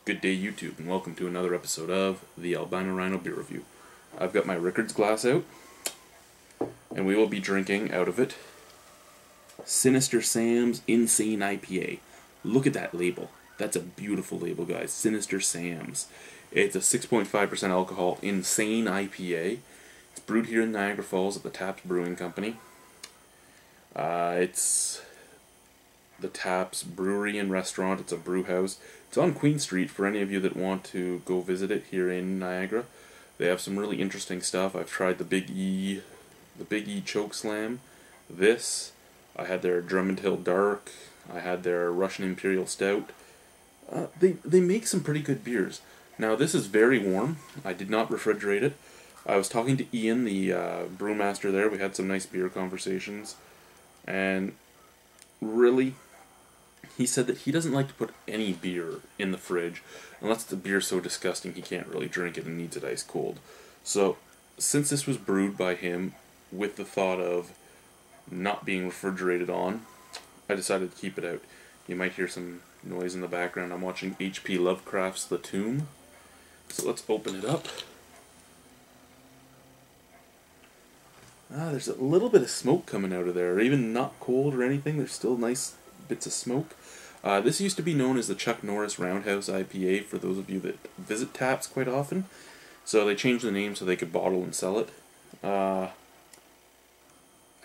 Good day, YouTube, and welcome to another episode of the Albino Rhino Beer Review. I've got my Rickards glass out, and we will be drinking out of it Sinister Sams Insane IPA. Look at that label. That's a beautiful label, guys. Sinister Sams. It's a 6.5% alcohol Insane IPA. It's brewed here in Niagara Falls at the Taps Brewing Company. It's the Taps Brewery and Restaurant. It's a brew house. It's on Queen Street for any of you that want to go visit it here in Niagara. They have some really interesting stuff. I've tried the Big E Choke Slam. I had their Drummond Hill Dark. I had their Russian Imperial Stout. They make some pretty good beers. Now this is very warm. I did not refrigerate it. I was talking to Ian, the brewmaster there. We had some nice beer conversations. And really, he said that he doesn't like to put any beer in the fridge unless the beer's so disgusting he can't really drink it and needs it ice cold. So, since this was brewed by him with the thought of not being refrigerated on, I decided to keep it out. You might hear some noise in the background. I'm watching H.P. Lovecraft's The Tomb. So let's open it up. There's a little bit of smoke coming out of there. Even not cold or anything, there's still nice bits of smoke. This used to be known as the Chuck Norris Roundhouse IPA for those of you that visit Taps quite often. So they changed the name so they could bottle and sell it. I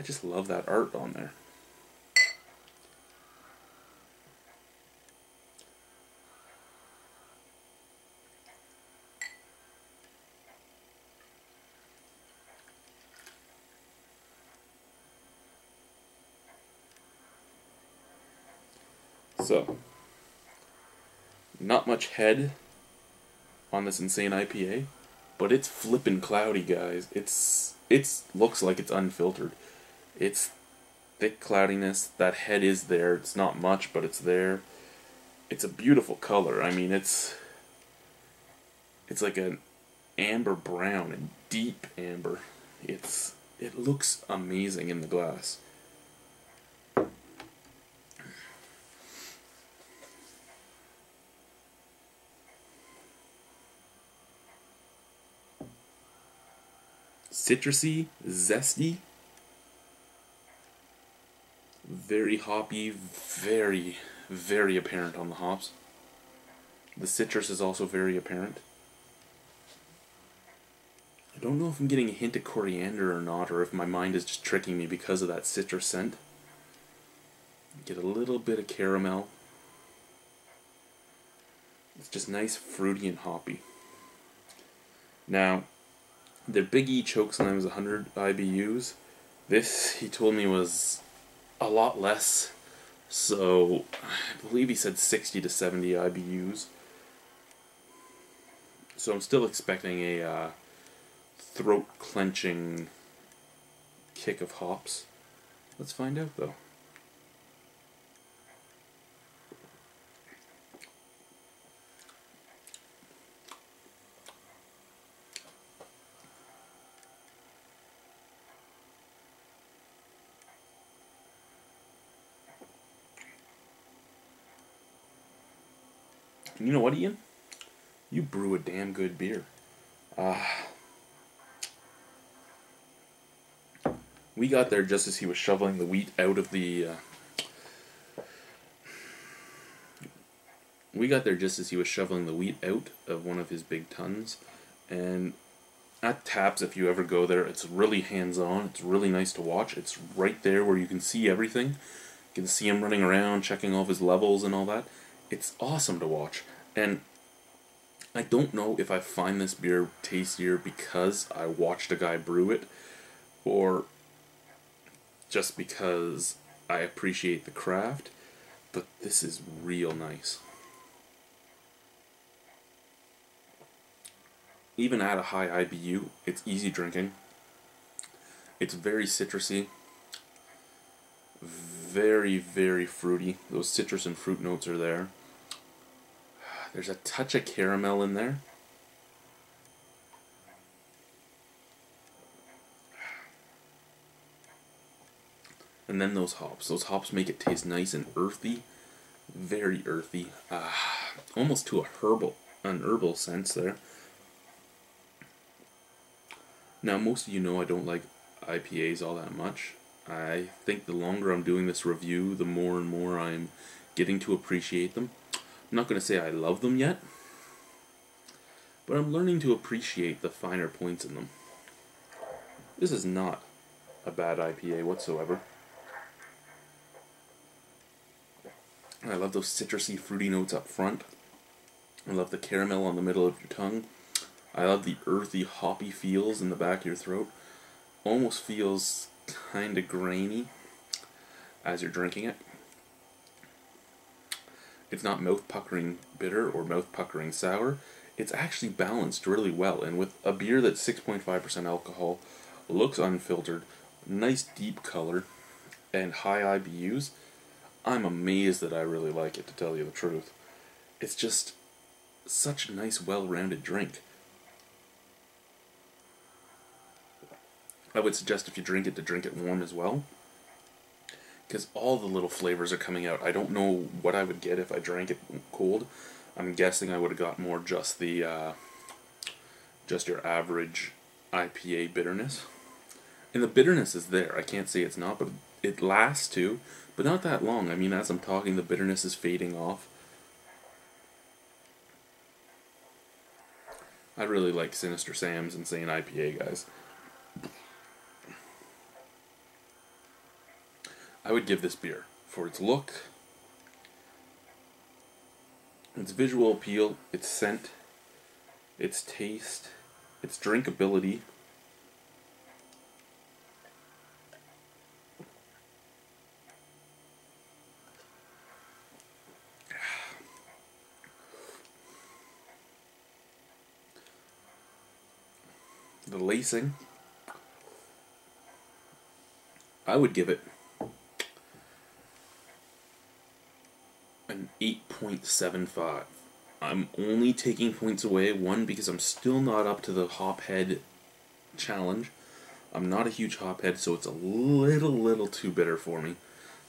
just love that art on there. So, not much head on this Insane IPA, but it's flippin' cloudy, guys. It looks like it's unfiltered. It's thick cloudiness. That head is there. It's not much, but it's there. It's a beautiful color. I mean, it's like an amber brown, a deep amber. It looks amazing in the glass. Citrusy, zesty, very hoppy, very, very apparent on the hops. The citrus is also very apparent. I don't know if I'm getting a hint of coriander or not, or if my mind is just tricking me because of that citrus scent. Get a little bit of caramel. It's just nice, fruity, and hoppy. Now, the Big E Choke Slam is 100 IBUs. This, he told me, was a lot less. So, I believe he said 60 to 70 IBUs. So I'm still expecting a throat-clenching kick of hops. Let's find out, though. You know what, Ian? You brew a damn good beer. We got there just as he was shoveling the wheat out of the... We got there just as he was shoveling the wheat out of one of his big tons. And at Taps, if you ever go there, it's really hands-on. It's really nice to watch. It's right there where you can see everything. You can see him running around, checking all of his levels and all that. It's awesome to watch. And I don't know if I find this beer tastier because I watched a guy brew it, or just because I appreciate the craft, but this is real nice. Even at a high IBU, it's easy drinking. It's very citrusy. Very, very fruity. Those citrus and fruit notes are there. There's a touch of caramel in there. And then those hops. Those hops make it taste nice and earthy. Very earthy. almost to an herbal sense there. Now, most of you know I don't like IPAs all that much. I think the longer I'm doing this review, the more and more I'm getting to appreciate them. I'm not going to say I love them yet, but I'm learning to appreciate the finer points in them. This is not a bad IPA whatsoever. I love those citrusy, fruity notes up front. I love the caramel on the middle of your tongue. I love the earthy, hoppy feels in the back of your throat. Almost feels kind of grainy as you're drinking it. It's not mouth-puckering bitter or mouth-puckering sour. It's actually balanced really well. And with a beer that's 6.5% alcohol, looks unfiltered, nice deep color, and high IBUs, I'm amazed that I really like it, to tell you the truth. It's just such a nice, well-rounded drink. I would suggest if you drink it to drink it warm as well, because all the little flavors are coming out. I don't know what I would get if I drank it cold. I'm guessing I would have got more just the just your average IPA bitterness. And the bitterness is there. I can't say it's not, but it lasts too, but not that long. I mean, as I'm talking, the bitterness is fading off. I really like Sinister Sams Insane IPA, guys. I would give this beer for its look, its visual appeal, its scent, its taste, its drinkability. The lacing. I would give it an 8.75. I'm only taking points away, one, because I'm still not up to the hophead challenge. I'm not a huge hophead, so it's a little too bitter for me.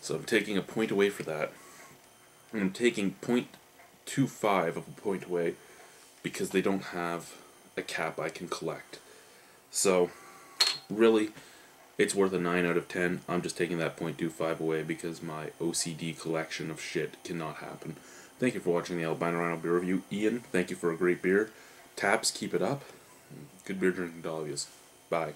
So I'm taking a point away for that. And I'm taking 0.25 of a point away because they don't have a cap I can collect. So, really, it's worth a 9 out of 10. I'm just taking that 0.25 away because my OCD collection of shit cannot happen. Thank you for watching the Albino Rhino beer review. Ian, thank you for a great beer. Taps, keep it up. Good beer drinking to all of you. Bye.